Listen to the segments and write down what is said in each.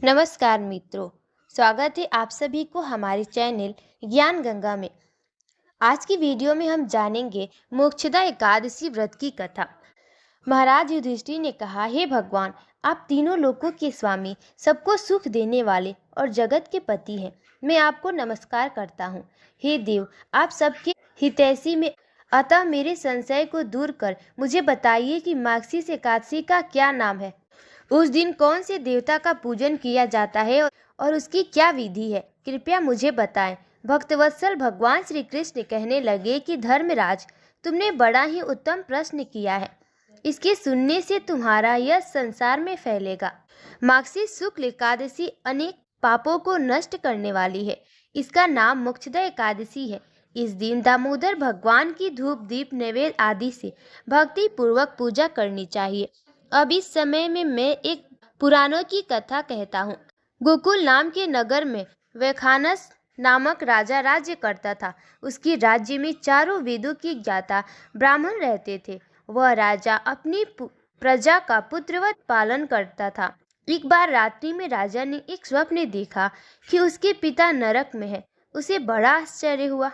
नमस्कार मित्रों, स्वागत है आप सभी को हमारे चैनल ज्ञान गंगा में। आज की वीडियो में हम जानेंगे मोक्षदा एकादशी व्रत की कथा। महाराज युधिष्ठिर ने कहा, हे भगवान, आप तीनों लोकों के स्वामी, सबको सुख देने वाले और जगत के पति हैं। मैं आपको नमस्कार करता हूँ। हे देव, आप सबके हितैषी में, अतः मेरे संशय को दूर कर मुझे बताइए कि मार्गशीर्ष एकादशी का क्या नाम है। उस दिन कौन से देवता का पूजन किया जाता है और उसकी क्या विधि है, कृपया मुझे बताएं। भक्तवत्सल भगवान श्री कृष्ण कहने लगे कि धर्मराज, तुमने बड़ा ही उत्तम प्रश्न किया है। इसके सुनने से तुम्हारा यश संसार में फैलेगा। मार्गशीर्ष शुक्ल एकादशी अनेक पापों को नष्ट करने वाली है। इसका नाम मोक्षदा एकादशी है। इस दिन दामोदर भगवान की धूप दीप नैवेद्य आदि से भक्ति पूर्वक पूजा करनी चाहिए। अब इस समय में मैं एक पुराणों की कथा कहता हूँ। गोकुल नाम के नगर में वैखानस नामक राजा राज्य करता था। उसके राज्य में चारों वेदों के ज्ञाता ब्राह्मण रहते थे। वह राजा अपनी प्रजा का पुत्रवत पालन करता था। एक बार रात्रि में राजा ने एक स्वप्न देखा कि उसके पिता नरक में है। उसे बड़ा आश्चर्य हुआ।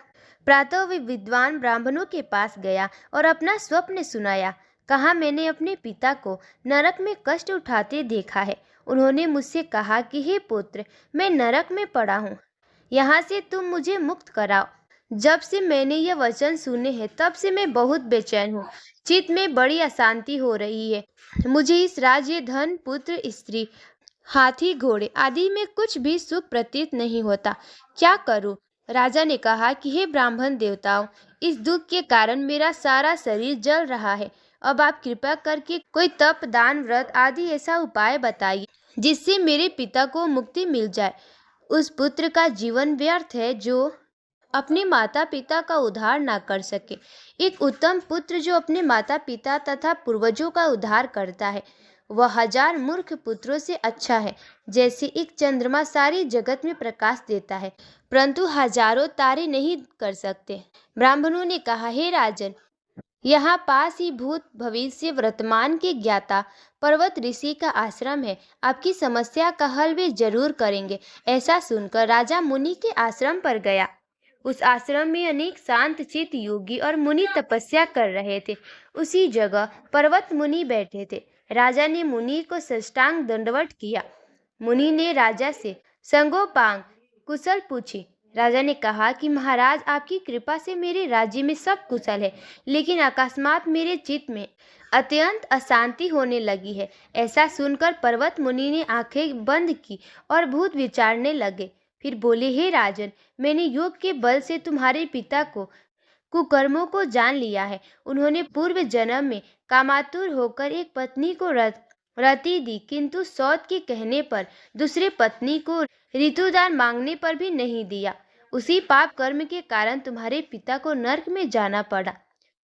प्रातः वह विद्वान ब्राह्मणों के पास गया और अपना स्वप्न सुनाया। कहा, मैंने अपने पिता को नरक में कष्ट उठाते देखा है। उन्होंने मुझसे कहा कि हे पुत्र, मैं नरक में पड़ा हूँ, यहाँ से तुम मुझे मुक्त कराओ। जब से मैंने यह वचन सुने हैं तब से मैं बहुत बेचैन हूँ। चित्त में बड़ी अशांति हो रही है। मुझे इस राज्य, धन, पुत्र, स्त्री, हाथी, घोड़े आदि में कुछ भी सुख प्रतीत नहीं होता। क्या करूँ? राजा ने कहा कि हे ब्राह्मण देवताओं, इस दुख के कारण मेरा सारा शरीर जल रहा है। अब आप कृपा करके कोई तप, दान, व्रत आदि ऐसा उपाय बताइए जिससे मेरे पिता को मुक्ति मिल जाए। उस पुत्र का जीवन व्यर्थ है जो अपने माता पिता का उद्धार ना कर सके। एक उत्तम पुत्र जो अपने माता पिता तथा पूर्वजों का उद्धार करता है, वह 1000 मूर्ख पुत्रों से अच्छा है। जैसे एक चंद्रमा सारी जगत में प्रकाश देता है, परंतु हजारों तारे नहीं कर सकते। ब्राह्मणों ने कहा, हे राजन, यहाँ पास ही भूत, भविष्य, वर्तमान के ज्ञाता पर्वत ऋषि का आश्रम है। आपकी समस्या का हल वे जरूर करेंगे। ऐसा सुनकर राजा मुनि के आश्रम पर गया। उस आश्रम में अनेक शांत चित्त योगी और मुनि तपस्या कर रहे थे। उसी जगह पर्वत मुनि बैठे थे। राजा ने मुनि को साष्टांग दंडवत किया। मुनि ने राजा से संगोपांग कुशल पूछी। राजा ने कहा कि महाराज, आपकी कृपा से मेरे राज्य में सब कुशल है, लेकिन अकस्मात मेरे चित्त में अत्यंत अशांति होने लगी है। ऐसा सुनकर पर्वत मुनि ने आंखें बंद की और भूत विचारने लगे। फिर बोले, हे राजन, मैंने योग के बल से तुम्हारे पिता को कुकर्मों को जान लिया है। उन्होंने पूर्व जन्म में कामातुर होकर एक पत्नी को रति दी, किंतु सौत के कहने पर दूसरे पत्नी को ऋतुदान मांगने पर भी नहीं दिया। उसी पाप कर्म के कारण तुम्हारे पिता को नरक में जाना पड़ा।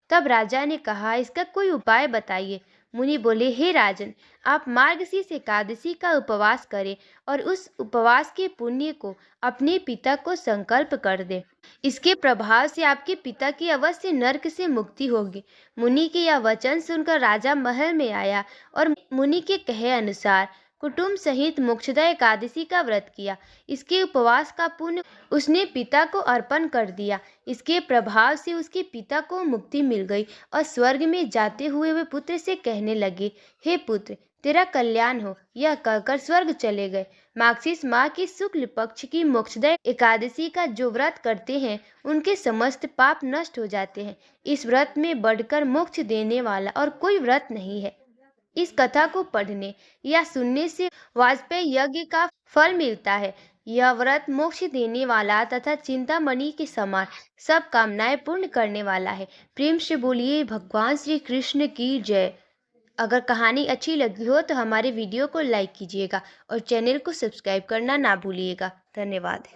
तब राजा ने कहा, इसका कोई उपाय बताइए। मुनि बोले, हे राजन, आप मार्गशीर्ष एकादशी का उपवास करें और उस उपवास के पुण्य को अपने पिता को संकल्प कर दे। इसके प्रभाव से आपके पिता की अवश्य नरक से मुक्ति होगी। मुनि के यह वचन सुनकर राजा महल में आया और मुनि के कहे अनुसार कुटुंब सहित मोक्षदा एकादशी का व्रत किया। इसके उपवास का पुण्य उसने पिता को अर्पण कर दिया। इसके प्रभाव से उसके पिता को मुक्ति मिल गई और स्वर्ग में जाते हुए वे पुत्र से कहने लगे, हे पुत्र, तेरा कल्याण हो। यह कहकर स्वर्ग चले गए। मार्गशीर्ष माह की शुक्ल पक्ष की मोक्षदा एकादशी का जो व्रत करते हैं, उनके समस्त पाप नष्ट हो जाते हैं। इस व्रत में बढ़कर मोक्ष देने वाला और कोई व्रत नहीं है। इस कथा को पढ़ने या सुनने से वाजपेयी यज्ञ का फल मिलता है। यह व्रत मोक्ष देने वाला तथा चिंतामणि के समान सब कामनाएं पूर्ण करने वाला है। प्रेम से बोलिए भगवान श्री कृष्ण की जय। अगर कहानी अच्छी लगी हो तो हमारे वीडियो को लाइक कीजिएगा और चैनल को सब्सक्राइब करना ना भूलिएगा। धन्यवाद।